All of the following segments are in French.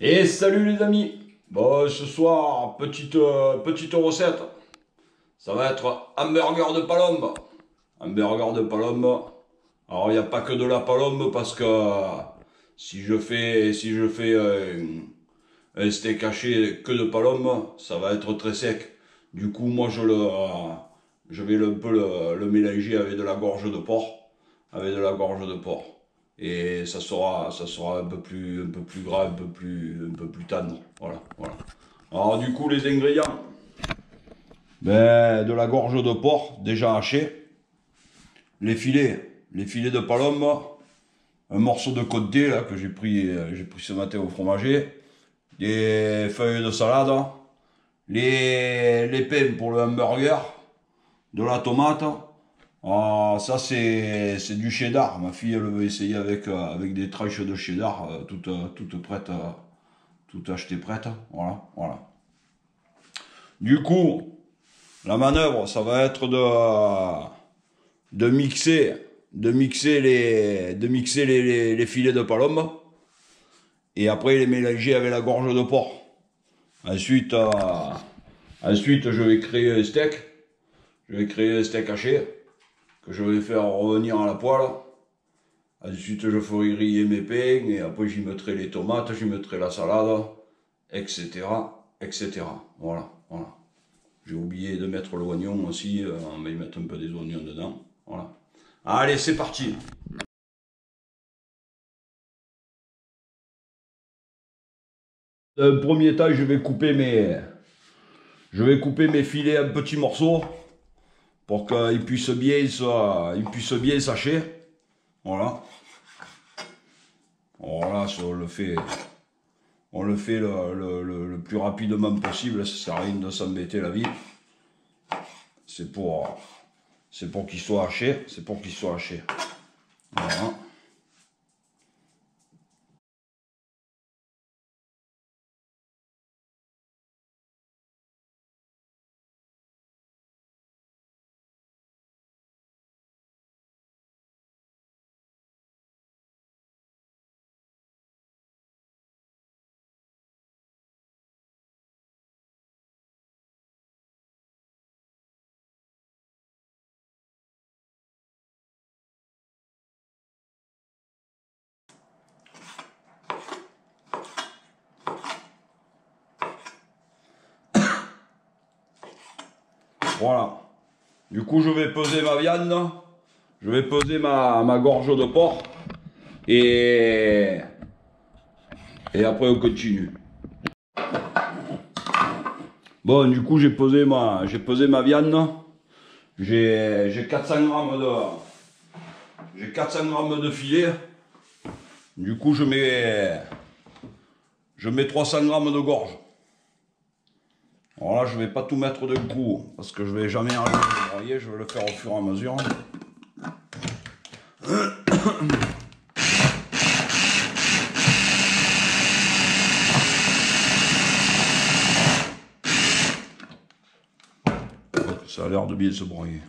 Et salut les amis. Bon, ce soir, petite recette. Ça va être hamburger de palombe. Hamburger de palombe. Alors, il n'y a pas que de la palombe parce que si je fais un steak haché que de palombe, ça va être très sec. Du coup, moi, je vais un peu le mélanger avec de la gorge de porc. Avec de la gorge de porc. Et ça sera un peu plus gras, un peu plus tendre. Voilà, voilà. Alors du coup, les ingrédients, ben, de la gorge de porc déjà hachée, les filets de palombe, un morceau de côté là que j'ai pris ce matin au fromager, des feuilles de salade, les pains pour le hamburger, de la tomate. Ah, ça c'est du cheddar. Ma fille elle veut essayer avec des tranches de cheddar toutes prêtes, toutes achetées prêtes. Voilà, voilà. Du coup, la manœuvre, ça va être de mixer, les filets de palombe et après les mélanger avec la gorge de porc. Ensuite, ensuite je vais créer un steak. Je vais créer un steak haché que je vais faire revenir à la poêle. Ensuite, je ferai griller mes pains et après j'y mettrai les tomates, j'y mettrai la salade, etc., etc. Voilà, voilà. J'ai oublié de mettre l'oignon aussi, on va y mettre un peu des oignons dedans. Voilà. Allez, c'est parti. Dans un premier temps, je vais couper mes filets en petits morceaux pour qu'ils ils puissent bien s'hacher. Voilà. Voilà, on le fait le plus rapidement possible, ça sert à rien de s'embêter la vie. C'est pour, c'est pour qu'il soit haché, c'est pour qu'il soit haché. Voilà. Voilà. Du coup, je vais peser ma viande, je vais peser ma gorge de porc et, et après on continue. Bon, du coup, j'ai pesé ma viande. J'ai 400 grammes j'ai 400 grammes de filet. Du coup, je mets 300 grammes de gorge. Alors là, je vais pas tout mettre d'un coup parce que je vais jamais arriver à le broyer. Je vais le faire au fur et à mesure. Ça a l'air de bien se broyer.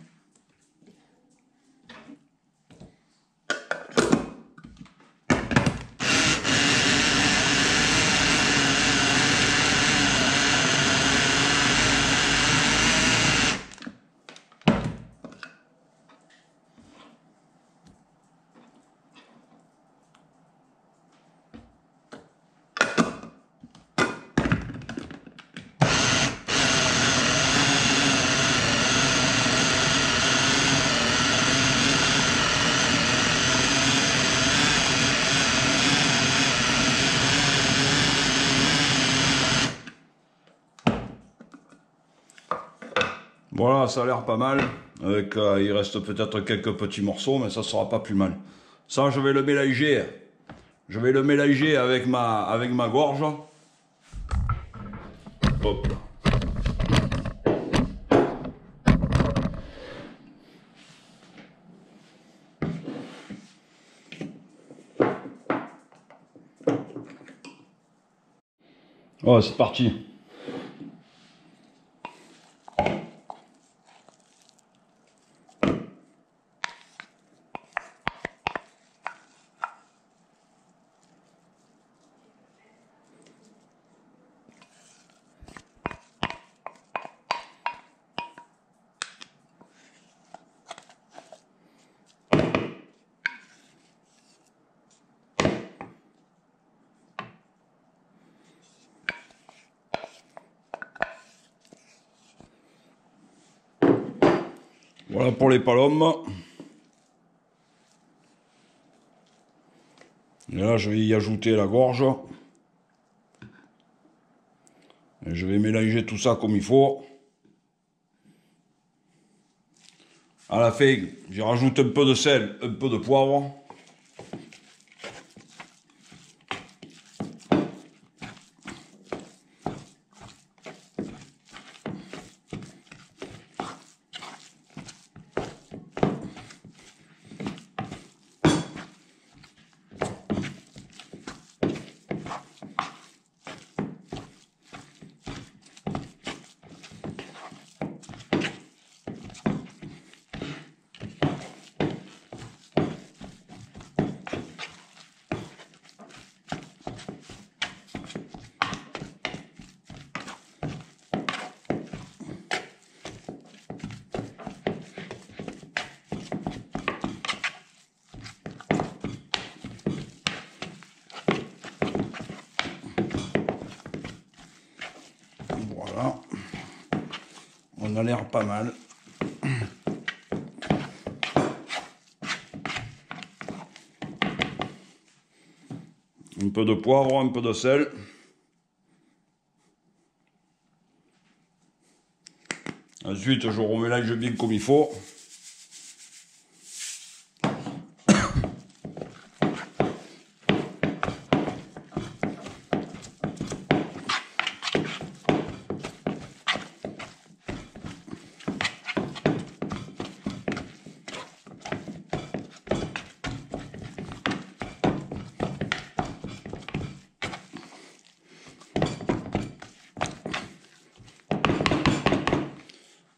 Voilà, ça a l'air pas mal. Il reste peut-être quelques petits morceaux, mais ça sera pas plus mal. Ça, je vais le mélanger. Je vais le mélanger avec ma gorge. Hop là. Oh, c'est parti. Voilà pour les palombes. Et là, je vais y ajouter la gorge. Et je vais mélanger tout ça comme il faut. À la fin, j'y rajoute un peu de sel, un peu de poivre. Voilà, on a l'air pas mal. Un peu de poivre, un peu de sel. Ensuite, je remélange bien comme il faut.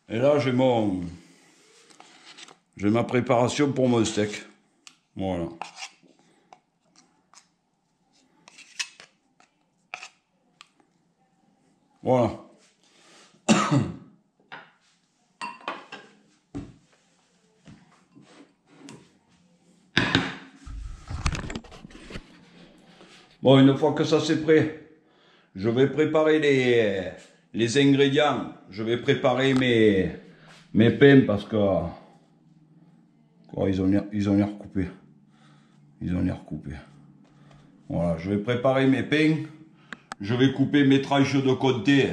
Et là, j'ai ma préparation pour mon steak. Voilà. Voilà. Bon, une fois que ça c'est prêt, je vais préparer les ingrédients. Je vais préparer mes pains parce que ils ont l'air coupés. Ils ont l'air coupés. Voilà, je vais préparer mes pains. Je vais couper mes tranches de côté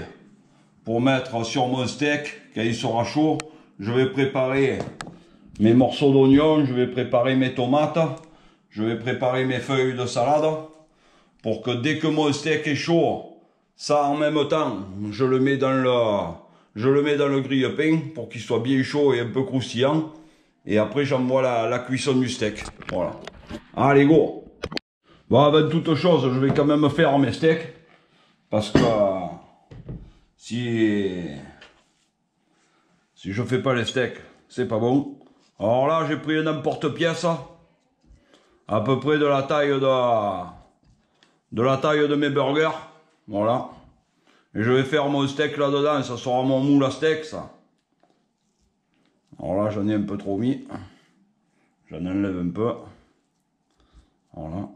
pour mettre sur mon steak quand il sera chaud. Je vais préparer mes morceaux d'oignon. Je vais préparer mes tomates. Je vais préparer mes feuilles de salade pour que dès que mon steak est chaud, ça en même temps, je le mets dans le grille-pain pour qu'il soit bien chaud et un peu croustillant. Et après, j'envoie la cuisson du steak. Voilà. Allez, go! Bon, avant toute chose, je vais quand même faire mes steaks. Parce que si je fais pas les steaks, c'est pas bon. Alors là, j'ai pris un emporte-pièce. À peu près de la taille de mes burgers. Voilà. Et je vais faire mon steak là-dedans. Ça sera mon moule à steak, ça. Alors là, j'en ai un peu trop mis. J'en enlève un peu. Voilà.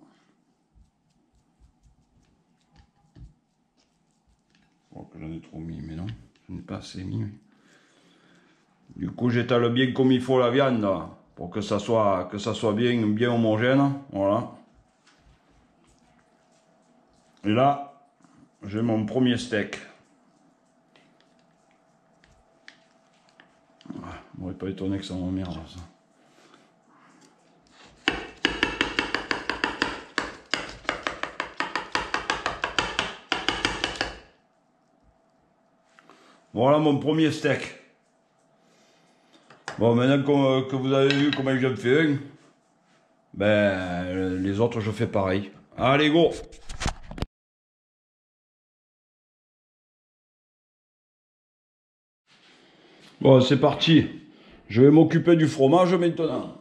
Je crois que j'en ai trop mis, mais non. Je n'ai pas assez mis. Du coup, j'étale bien comme il faut la viande. Pour que ça soit bien homogène. Voilà. Et là, j'ai mon premier steak. Je ne m'aurais pas étonné que ça m'emmerde, ça. Voilà mon premier steak. Bon, maintenant que vous avez vu comment j'en fais un, ben, les autres, je fais pareil. Allez, go! Bon, c'est parti. Je vais m'occuper du fromage maintenant.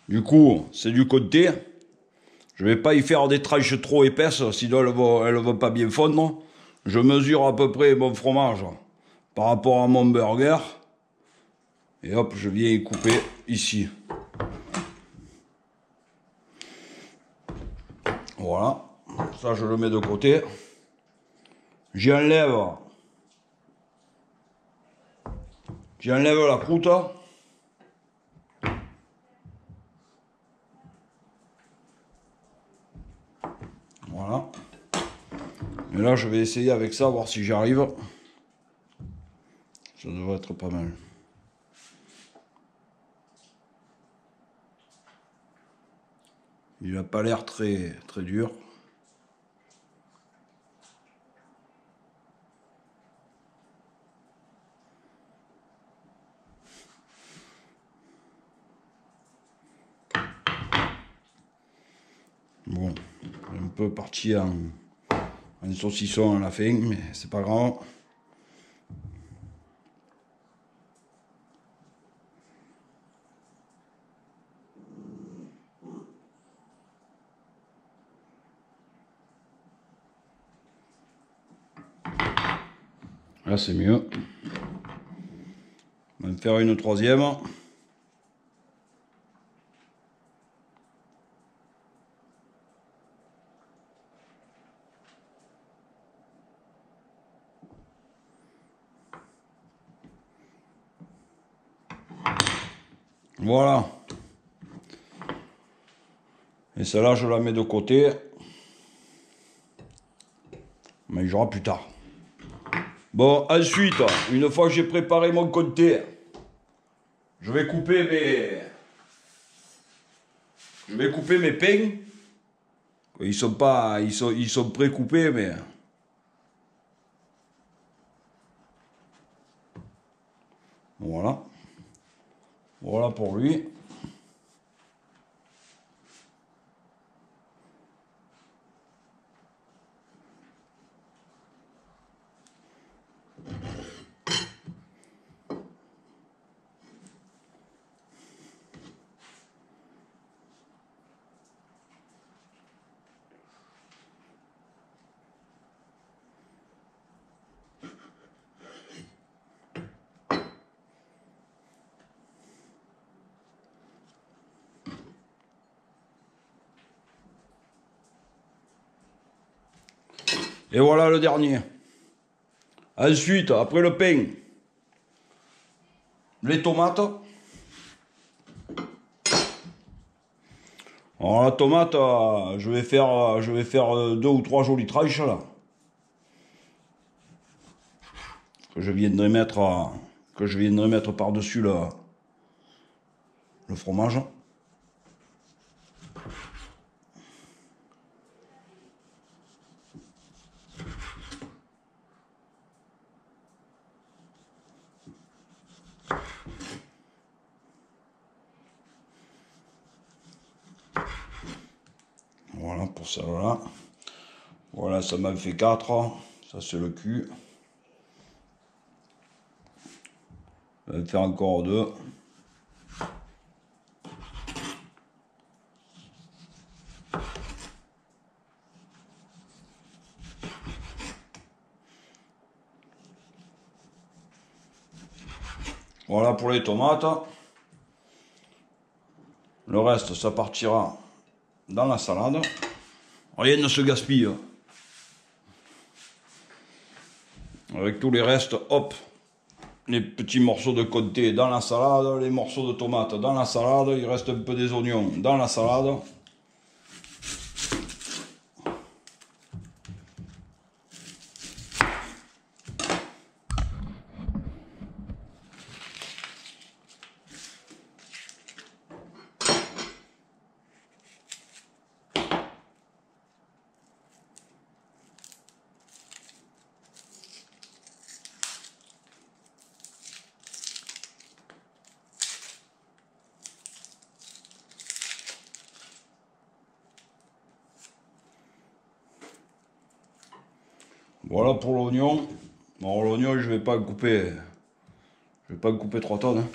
Du coup, c'est du côté. Je vais pas y faire des tranches trop épaisses, sinon elles vont pas bien fondre. Je mesure à peu près mon fromage par rapport à mon burger. Et hop, je viens y couper ici. Voilà. Ça, je le mets de côté. J'enlève la croûte. Voilà. Et là, je vais essayer avec ça, voir si j'y arrive. Ça devrait être pas mal. Il n'a pas l'air très dur. Bon, un peu parti en saucisson à la fin, mais c'est pas grave. Là, c'est mieux. On va en faire une troisième. Voilà. Et celle-là, je la mets de côté. On mangera plus tard. Bon, ensuite, une fois que j'ai préparé mon comté, je vais couper mes pains. Ils sont pré-coupés, mais voilà. Voilà pour lui. Et voilà le dernier. Ensuite, après le pain, les tomates. Alors la tomate, je vais faire 2 ou 3 jolies tranches là. Que je viendrai mettre par-dessus le fromage. Voilà pour ça là. Voilà, ça m'a fait 4. Ça c'est le cul. Je vais faire encore 2. Voilà pour les tomates. Le reste, ça partira dans la salade. Rien ne se gaspille. Avec tous les restes, hop, les petits morceaux de comté dans la salade, les morceaux de tomates dans la salade, il reste un peu des oignons dans la salade. Voilà pour l'oignon. Bon, l'oignon, je vais pas en couper 3 tonnes.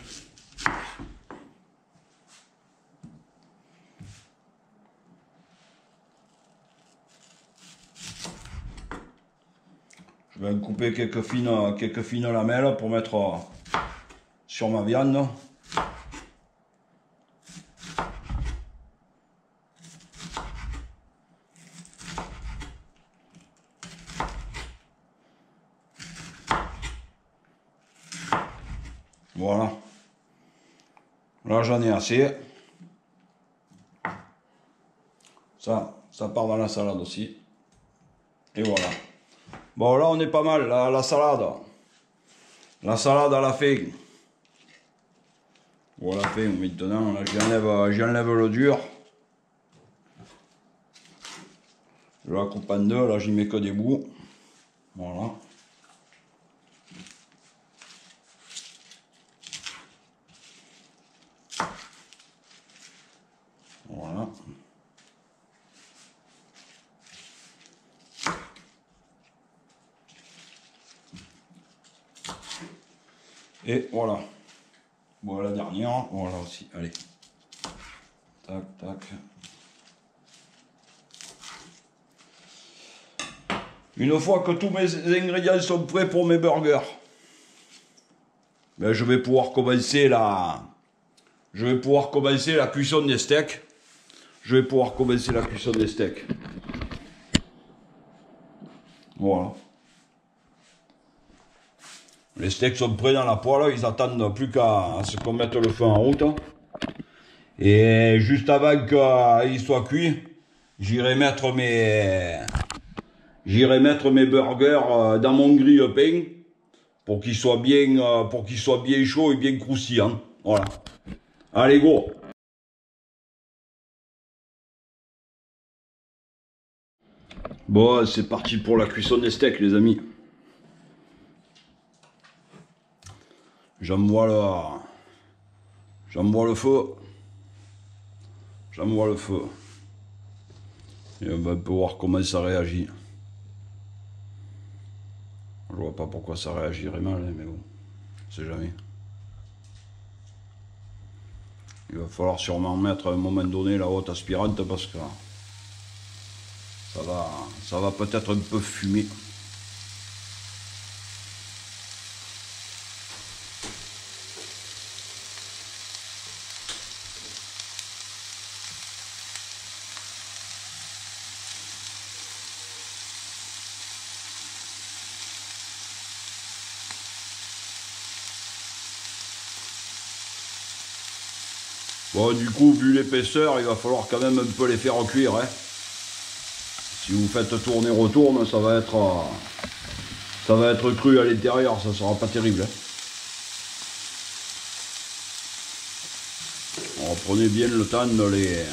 Je vais en couper quelques fines lamelles pour mettre sur ma viande. Voilà. Là, j'en ai assez. Ça part dans la salade aussi. Et voilà. Bon, là, on est pas mal. La salade. La salade à la fin. Voilà, fait maintenant. Là, j'enlève le dur. Je la coupe en deux. Là, j'y mets que des bouts. Voilà. Voilà. Et voilà. Voilà la dernière. Voilà aussi. Allez. Tac, tac. Une fois que tous mes ingrédients sont prêts pour mes burgers, ben, je vais pouvoir commencer la cuisson des steaks. Voilà. Les steaks sont prêts dans la poêle, ils attendent plus qu'à ce qu'on mette le feu en route. Et juste avant qu'ils soient cuits, j'irai mettre mes burgers dans mon grille-pain pour qu'ils soient bien chauds et bien croustillants. Voilà. Allez, go! Bon, c'est parti pour la cuisson des steaks, les amis. J'envoie le feu. Et on va voir comment ça réagit. Je vois pas pourquoi ça réagirait mal, mais bon, on sait jamais. Il va falloir sûrement mettre à un moment donné la haute aspirante parce que ça va peut-être un peu fumer. Bon, du coup, vu l'épaisseur, il va falloir quand même un peu les faire cuire. Hein. Si vous faites tourner-retourne, ça va être cru à l'intérieur, ça sera pas terrible. Hein. Alors, prenez bien le temps de les...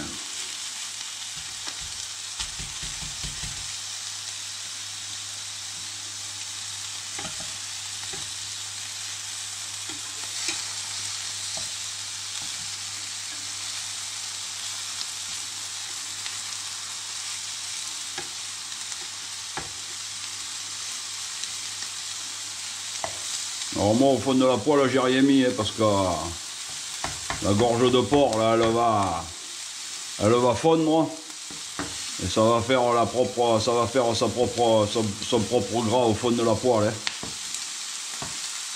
Alors moi au fond de la poêle j'ai rien mis hein, parce que la gorge de porc là elle va fondre et ça va faire son propre gras au fond de la poêle. Hein.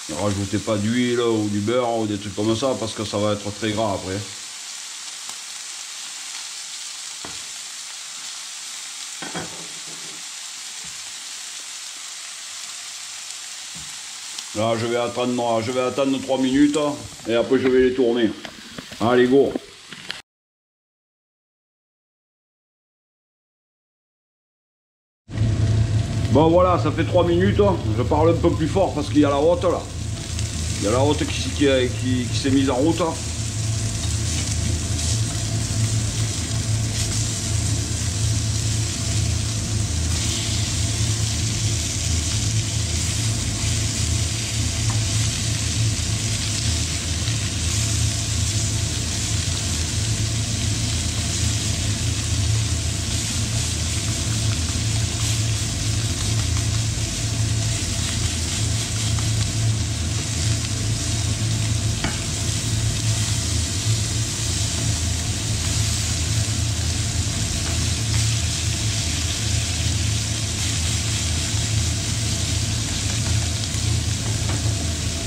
Ne rajoutez pas d'huile ou du beurre ou des trucs comme ça parce que ça va être très gras après. Là, je vais attendre 3 minutes et après je vais les tourner. Allez, go! Bon, voilà, ça fait 3 minutes. Je parle un peu plus fort parce qu'il y a la haute là. Il y a la haute qui s'est mise en route.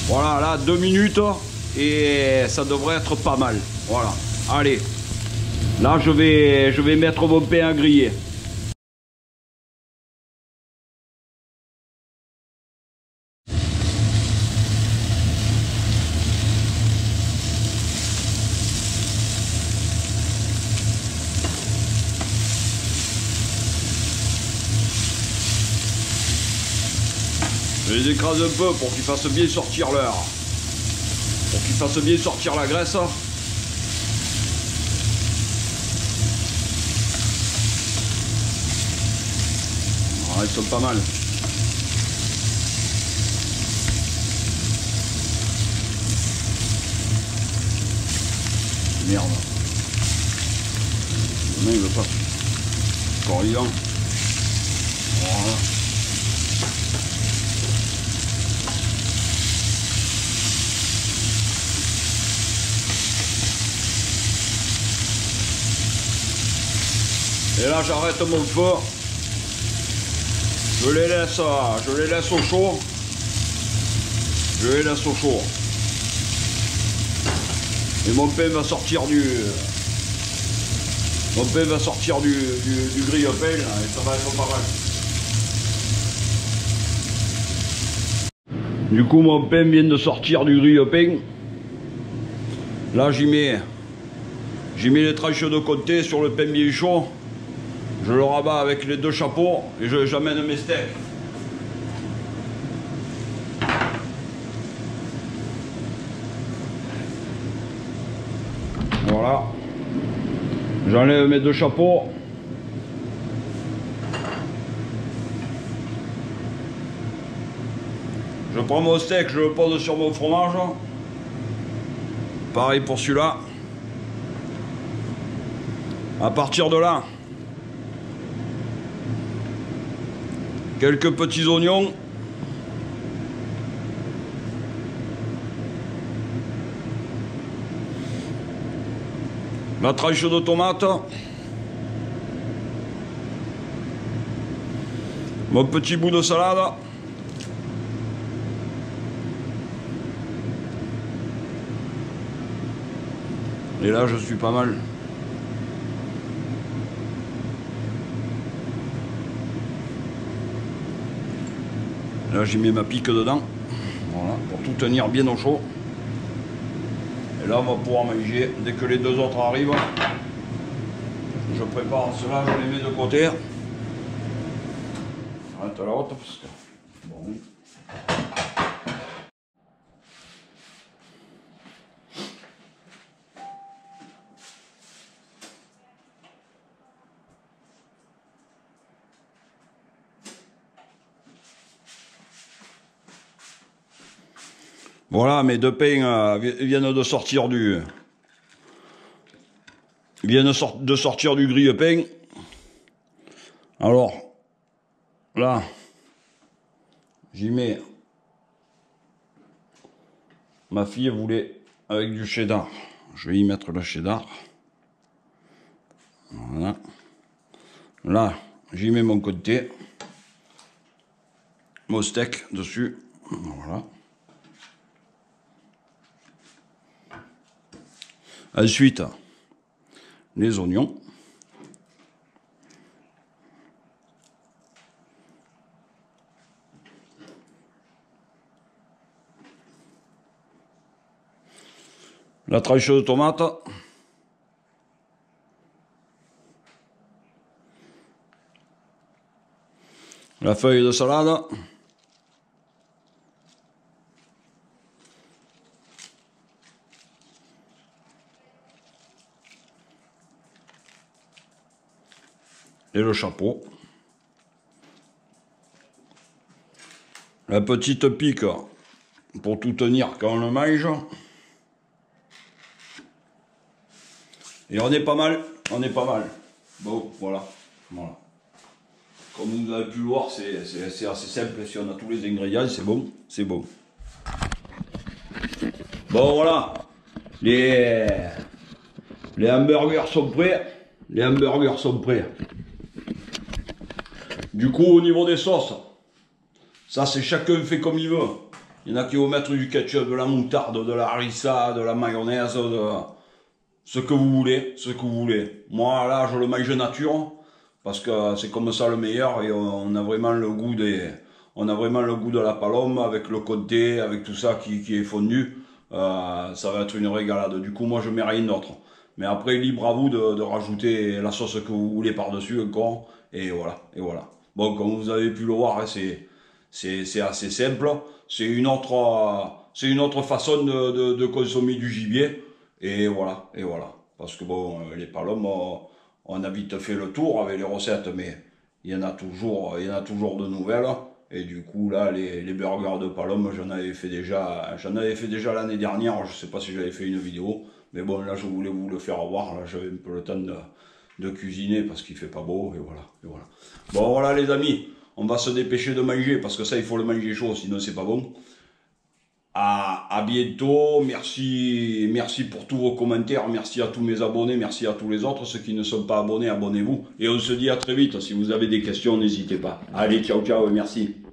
Voilà, là, 2 minutes et ça devrait être pas mal. Voilà, allez. Là, je vais mettre mon pain à griller. Je les écrase un peu pour qu'ils fassent bien sortir leur... Pour qu'ils fassent bien sortir la graisse. Ah, ils sont pas mal. Merde. Non, il veut pas. Encore vivant. Voilà. Et là j'arrête mon feu. Je les laisse au chaud. Je les laisse au chaud. Et mon pain va sortir du... Mon pain va sortir du grille-pain et ça va être pas mal. Du coup mon pain vient de sortir du grille-pain. Là j'y mets les tranches de côté sur le pain bien chaud. Je le rabats avec les deux chapeaux et j'amène mes steaks. Voilà. J'enlève mes deux chapeaux. Je prends mon steak, je le pose sur mon fromage. Pareil pour celui-là. À partir de là, quelques petits oignons. La tranche de tomate. Mon petit bout de salade. Et là, je suis pas mal. Là, j'ai mis ma pique dedans. Voilà, pour tout tenir bien au chaud. Et là, on va pouvoir manger dès que les deux autres arrivent. Je prépare cela, je les mets de côté. Arrête la haute parce que... Bon. Voilà, mes deux pains viennent de sortir du... Viennent de sortir du grille-pain. Alors, là, j'y mets... Ma fille voulait avec du cheddar. Je vais y mettre le cheddar. Voilà. Là, j'y mets mon côté. Mon steak dessus. Voilà. Ensuite, les oignons. La tranche de tomate. La feuille de salade. Et le chapeau. La petite pique pour tout tenir quand on le mange. Et on est pas mal, on est pas mal. Bon, voilà. Voilà. Comme vous avez pu le voir, c'est assez simple. Si on a tous les ingrédients, c'est bon, c'est bon. Bon, voilà. Les hamburgers sont prêts. Les hamburgers sont prêts. Du coup, au niveau des sauces, ça c'est chacun fait comme il veut. Il y en a qui vont mettre du ketchup, de la moutarde, de la harissa, de la mayonnaise, de ce que vous voulez, ce que vous voulez. Moi là, je le mange nature parce que c'est comme ça le meilleur et on a vraiment le goût de la palome avec le côté, avec tout ça qui est fondu. Ça va être une régalade. Du coup, moi je mets rien d'autre. Mais après, libre à vous de rajouter la sauce que vous voulez par-dessus encore. Et voilà, et voilà. Bon, comme vous avez pu le voir, hein, C'est assez simple. C'est une autre façon de consommer du gibier. Et voilà, et voilà. Parce que bon, les palombes, on a vite fait le tour avec les recettes, mais il y en a toujours de nouvelles. Et du coup, là, les burgers de palombe, j'en avais fait déjà l'année dernière. Je sais pas si j'avais fait une vidéo, mais bon, là, je voulais vous le faire voir. Là, j'avais un peu le temps de cuisiner parce qu'il fait pas beau, et voilà, et voilà. Bon, voilà, les amis, on va se dépêcher de manger parce que ça, il faut le manger chaud, sinon c'est pas bon. À bientôt, merci pour tous vos commentaires, merci à tous mes abonnés, merci à tous les autres, ceux qui ne sont pas abonnés, abonnez-vous. Et on se dit à très vite, si vous avez des questions, n'hésitez pas. Allez, ciao, ciao et merci.